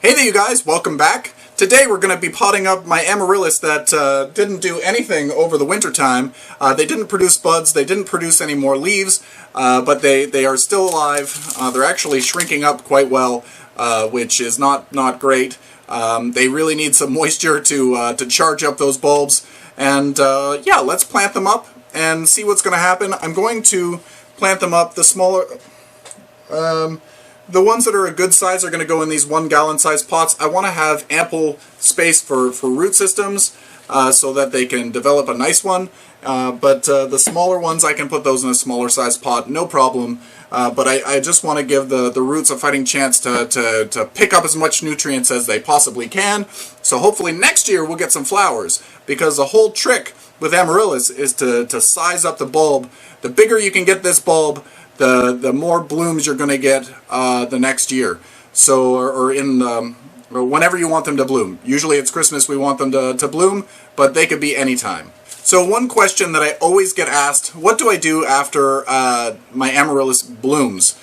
Hey there you guys, welcome back. Today we're going to be potting up my amaryllis that didn't do anything over the winter time. They didn't produce buds, they didn't produce any more leaves, but they are still alive. They're actually shrinking up quite well, which is not great. They really need some moisture to charge up those bulbs. And yeah, let's plant them up and see what's going to happen. I'm going to plant them up, the smaller... the ones that are a good size are going to go in these 1 gallon size pots. I want to have ample space for root systems so that they can develop a nice one. But the smaller ones, I can put those in a smaller size pot, no problem. But I just want to give the roots a fighting chance to pick up as much nutrients as they possibly can. So hopefully next year we'll get some flowers. Because the whole trick with amaryllis is to size up the bulb. The bigger you can get this bulb, the more blooms you're going to get the next year. So, or whenever you want them to bloom. Usually it's Christmas we want them to bloom, but they could be any time. So one question that I always get asked, what do I do after my amaryllis blooms?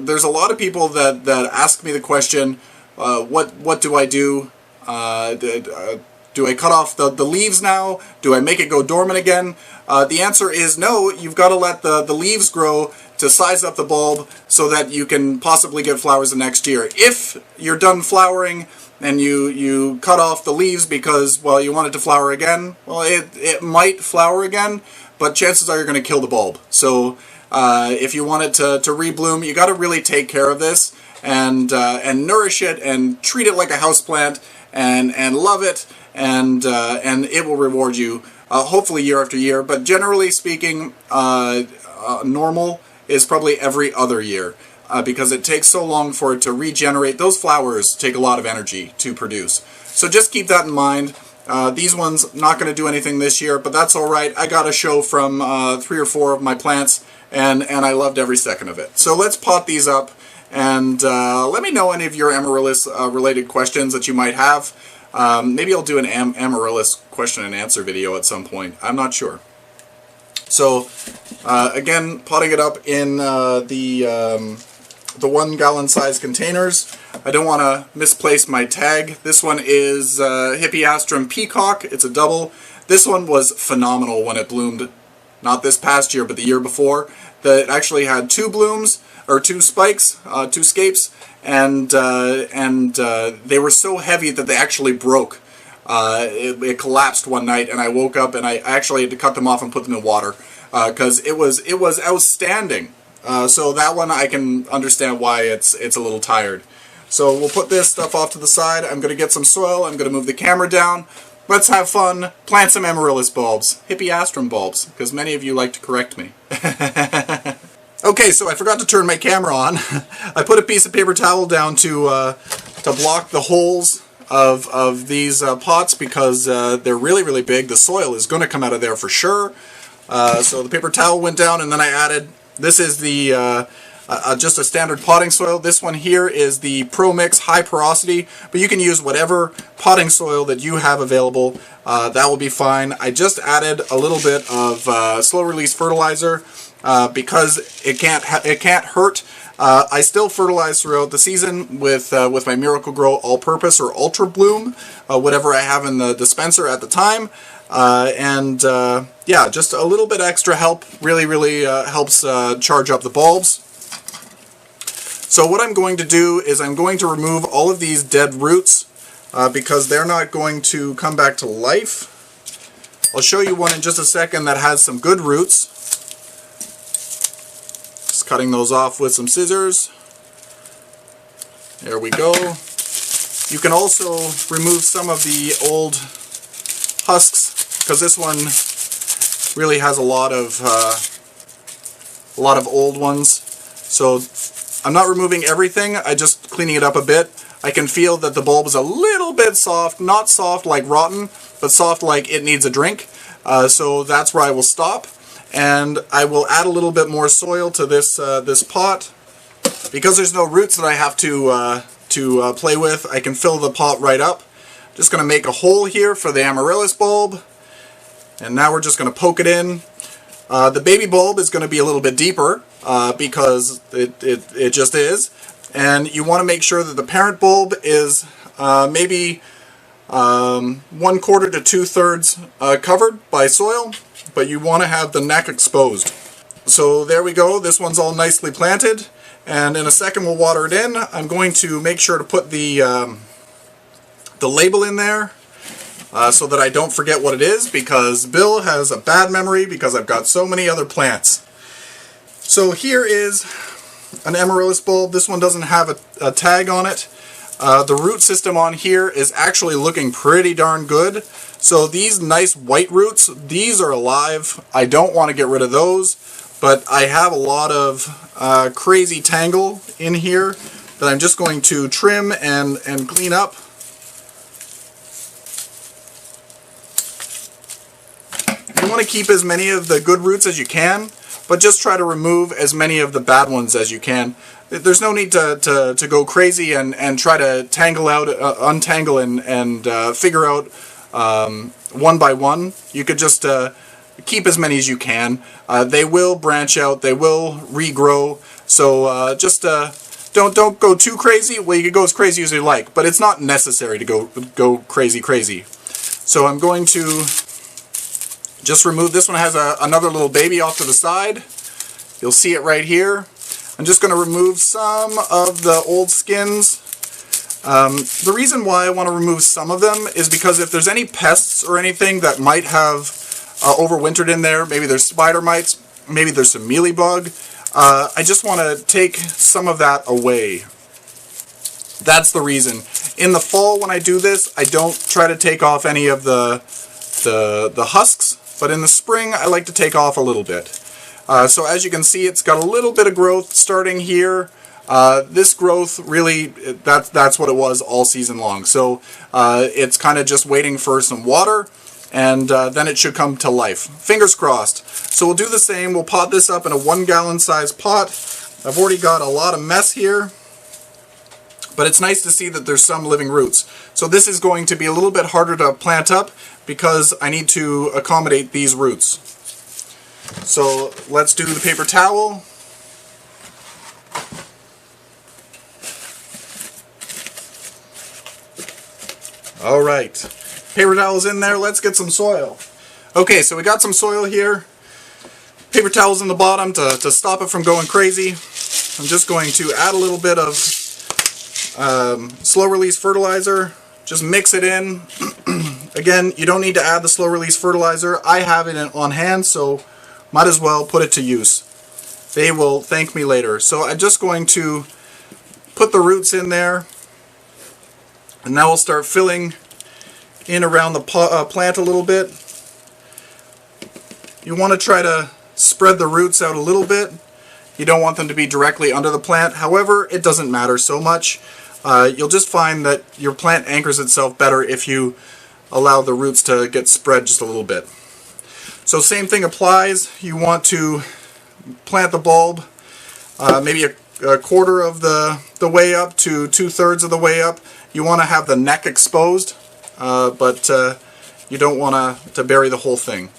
There's a lot of people that ask me the question, what do I do? Do I cut off the leaves now? Do I make it go dormant again? The answer is no. You've got to let the leaves grow to size up the bulb so that you can possibly get flowers the next year. If you're done flowering and you cut off the leaves because, well, you want it to flower again, well, it might flower again, but chances are you're going to kill the bulb. So if you want it to rebloom, you got to really take care of this and nourish it and treat it like a houseplant and love it, and it will reward you hopefully year after year. But generally speaking, normal is probably every other year because it takes so long for it to regenerate. Those flowers take a lot of energy to produce. So just keep that in mind. These ones not going to do anything this year, but that's alright. I got a show from 3 or 4 of my plants, and I loved every second of it. So let's pot these up, and let me know any of your amaryllis related questions that you might have. Maybe I'll do an amaryllis question and answer video at some point. I'm not sure. So again, potting it up in the 1 gallon size containers. I don't want to misplace my tag. This one is Hippeastrum Peacock. It's a double. This one was phenomenal when it bloomed. Not this past year, but the year before. It actually had 2 blooms, or 2 spikes, 2 scapes, and they were so heavy that they actually broke. It collapsed one night, and I woke up and I actually had to cut them off and put them in water because it was outstanding. So that one I can understand why it's a little tired. So we'll put this stuff off to the side. I'm going to get some soil. I'm going to move the camera down. Let's have fun. Plant some amaryllis bulbs, Hippeastrum bulbs, because many of you like to correct me. Okay, so I forgot to turn my camera on. I put a piece of paper towel down to block the holes of these pots because they're really big. The soil is going to come out of there for sure. So the paper towel went down, and then I added, this is the just a standard potting soil. This one here is the Pro Mix High Porosity, but you can use whatever potting soil that you have available. That will be fine. I just added a little bit of slow release fertilizer because it can't hurt. I still fertilize throughout the season with my Miracle-Gro All-Purpose or Ultra Bloom, whatever I have in the dispenser at the time. Yeah, just a little bit extra help really helps charge up the bulbs. So what I'm going to do is I'm going to remove all of these dead roots because they're not going to come back to life. I'll show you one in just a second that has some good roots. Just cutting those off with some scissors. There we go. You can also remove some of the old husks because this one really has a lot of old ones. So I'm not removing everything, I'm just cleaning it up a bit. I can feel that the bulb is a little bit soft, not soft like rotten, but soft like it needs a drink. So that's where I will stop. And I will add a little bit more soil to this pot. Because there's no roots that I have to play with, I can fill the pot right up. Just going to make a hole here for the amaryllis bulb. And now we're just going to poke it in. The baby bulb is going to be a little bit deeper because it just is. and you want to make sure that the parent bulb is maybe 1/4 to 2/3 covered by soil, but you want to have the neck exposed. So there we go, this one's all nicely planted, and in a second we'll water it in. I'm going to make sure to put the label in there so that I don't forget what it is, because Bill has a bad memory because I've got so many other plants. So here is an amaryllis bulb. This one doesn't have a tag on it. The root system on here is actually looking pretty darn good. So these nice white roots, these are alive. I don't want to get rid of those, but I have a lot of crazy tangle in here that I'm just going to trim and clean up. You want to keep as many of the good roots as you can, but just try to remove as many of the bad ones as you can. There's no need to go crazy and try to tangle out, untangle and figure out one by one. You could just keep as many as you can. They will branch out, they will regrow, so just don't go too crazy. Well, you can go as crazy as you like, but it's not necessary to go crazy. So I'm going to just remove this one. Has another little baby off to the side. You'll see it right here. I'm just going to remove some of the old skins. The reason why I want to remove some of them is because if there's any pests or anything that might have overwintered in there, maybe there's spider mites, maybe there's some mealybug, I just want to take some of that away. That's the reason. In the fall when I do this, I don't try to take off any of the husks, but in the spring I like to take off a little bit. So as you can see, it's got a little bit of growth starting here. This growth really, that's what it was all season long. So it's kind of just waiting for some water, and then it should come to life. Fingers crossed. So we'll do the same. We'll pot this up in a 1 gallon size pot. I've already got a lot of mess here, but it's nice to see that there's some living roots. So this is going to be a little bit harder to plant up because I need to accommodate these roots. So let's do the paper towel. Alright, paper towel's in there, let's get some soil. Okay, so we got some soil here. Paper towel's in the bottom to stop it from going crazy. I'm just going to add a little bit of slow release fertilizer. Just mix it in. Again, you don't need to add the slow release fertilizer. I have it on hand, so might as well put it to use. They will thank me later. So I'm just going to put the roots in there, and now we'll start filling in around the plant a little bit. You want to try to spread the roots out a little bit. You don't want them to be directly under the plant. However, it doesn't matter so much. You'll just find that your plant anchors itself better if you allow the roots to get spread just a little bit. So same thing applies. You want to plant the bulb maybe a quarter of the way up to 2/3 of the way up. You want to have the neck exposed, but you don't want to bury the whole thing.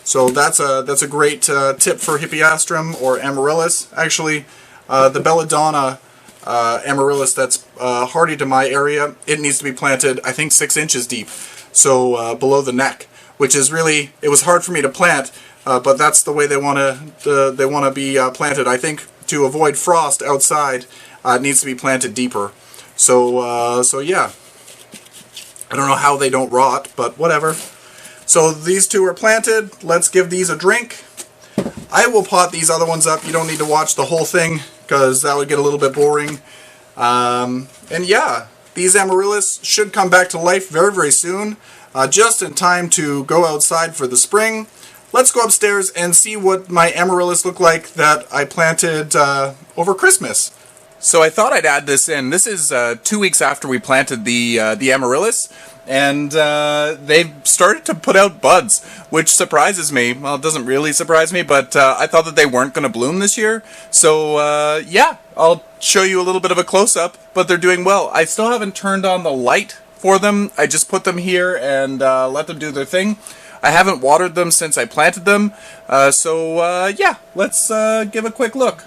So that's a great tip for Hippeastrum or Amaryllis. Actually, the belladonna Amaryllis that's hardy to my area, it needs to be planted, I think, 6 inches deep, so below the neck, which is really, it was hard for me to plant, but that's the way they want to be planted. I think to avoid frost outside, it needs to be planted deeper. So yeah, I don't know how they don't rot, but whatever. So these two are planted. Let's give these a drink. I will pot these other ones up. You don't need to watch the whole thing because that would get a little bit boring. And yeah, these amaryllis should come back to life very, very soon, just in time to go outside for the spring. Let's go upstairs and see what my amaryllis look like that I planted over Christmas. So I thought I'd add this in. This is 2 weeks after we planted the amaryllis, and they've started to put out buds, which surprises me. Well, it doesn't really surprise me, but I thought that they weren't going to bloom this year. So yeah, I'll show you a little bit of a close-up, but they're doing well. I still haven't turned on the light for them. I just put them here and let them do their thing. I haven't watered them since I planted them, so yeah, let's give a quick look.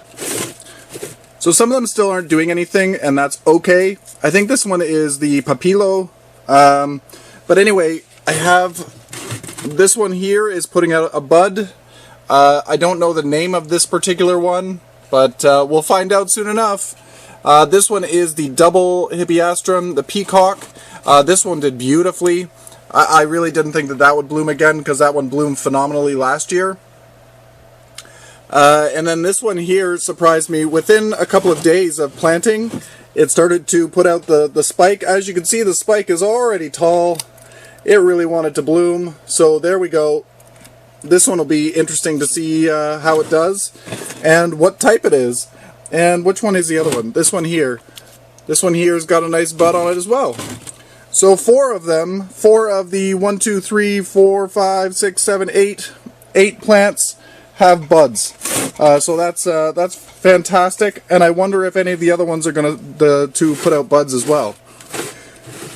So some of them still aren't doing anything, and that's okay. I think this one is the Papillo. But anyway, I have this one here is putting out a bud. I don't know the name of this particular one, but we'll find out soon enough. This one is the double hippeastrum, the peacock. This one did beautifully. I really didn't think that that would bloom again because that one bloomed phenomenally last year. And then this one here surprised me. Within a couple of days of planting, it started to put out the spike. As you can see, the spike is already tall. It really wanted to bloom. So there we go. This one will be interesting to see how it does and what type it is. And which one is the other one? This one here. This one here has got a nice bud on it as well. So four of them, four of the 1, 2, 3, 4, 5, 6, 7, 8 plants have buds. So that's fantastic. And I wonder if any of the other ones are going to put out buds as well.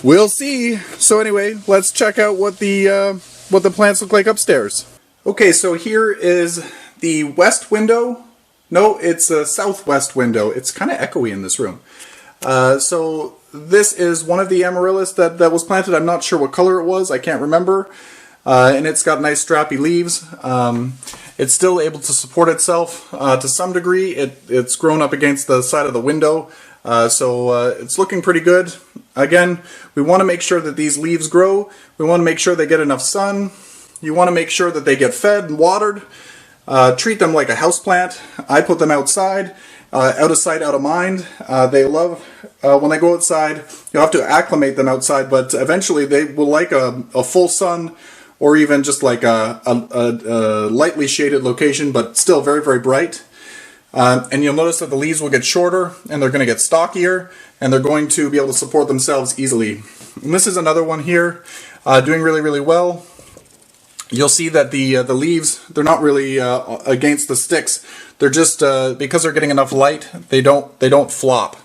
We'll see. So anyway, let's check out what the plants look like upstairs. Okay, so here is the west window. No, it's a southwest window. It's kind of echoey in this room. So this is one of the amaryllis that was planted. I'm not sure what color it was. I can't remember. And it's got nice strappy leaves. It's still able to support itself to some degree. It's grown up against the side of the window. So it's looking pretty good. Again, we want to make sure that these leaves grow. We want to make sure they get enough sun. You want to make sure that they get fed and watered. Treat them like a houseplant. I put them outside, out of sight, out of mind. They love when they go outside. You'll have to acclimate them outside, but eventually they will like a full sun, or even just like a lightly shaded location, but still very, very bright. And you'll notice that the leaves will get shorter, and they're going to get stockier, and they're going to be able to support themselves easily. And this is another one here, doing really, really well. You'll see that the leaves, they're not really against the sticks. They're just because they're getting enough light, they don't flop.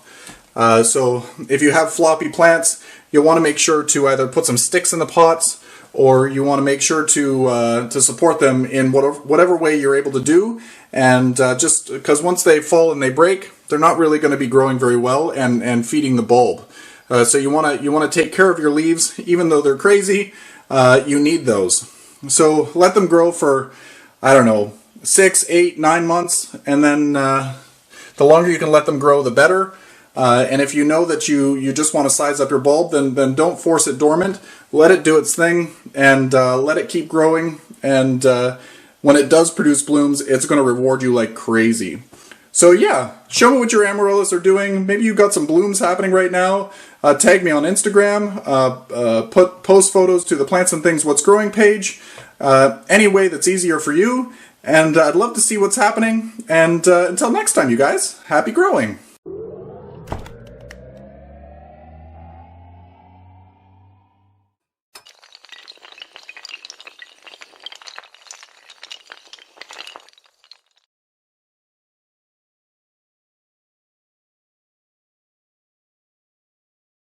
So if you have floppy plants, you'll want to make sure to either put some sticks in the pots, or you want to make sure to support them in whatever way you're able to do. And just because once they fall and they break, they're not really going to be growing very well and feeding the bulb. So you want to take care of your leaves, even though they're crazy. You need those. So let them grow for, I don't know, 6, 8, 9 months, and then the longer you can let them grow, the better. And if you know that you just want to size up your bulb, then don't force it dormant. Let it do its thing, and let it keep growing. And when it does produce blooms, it's going to reward you like crazy. So yeah, show me what your amaryllis are doing. Maybe you've got some blooms happening right now. Tag me on Instagram. Post photos to the Plants and Things What's Growing page. Any way that's easier for you. And I'd love to see what's happening. And until next time, you guys, happy growing.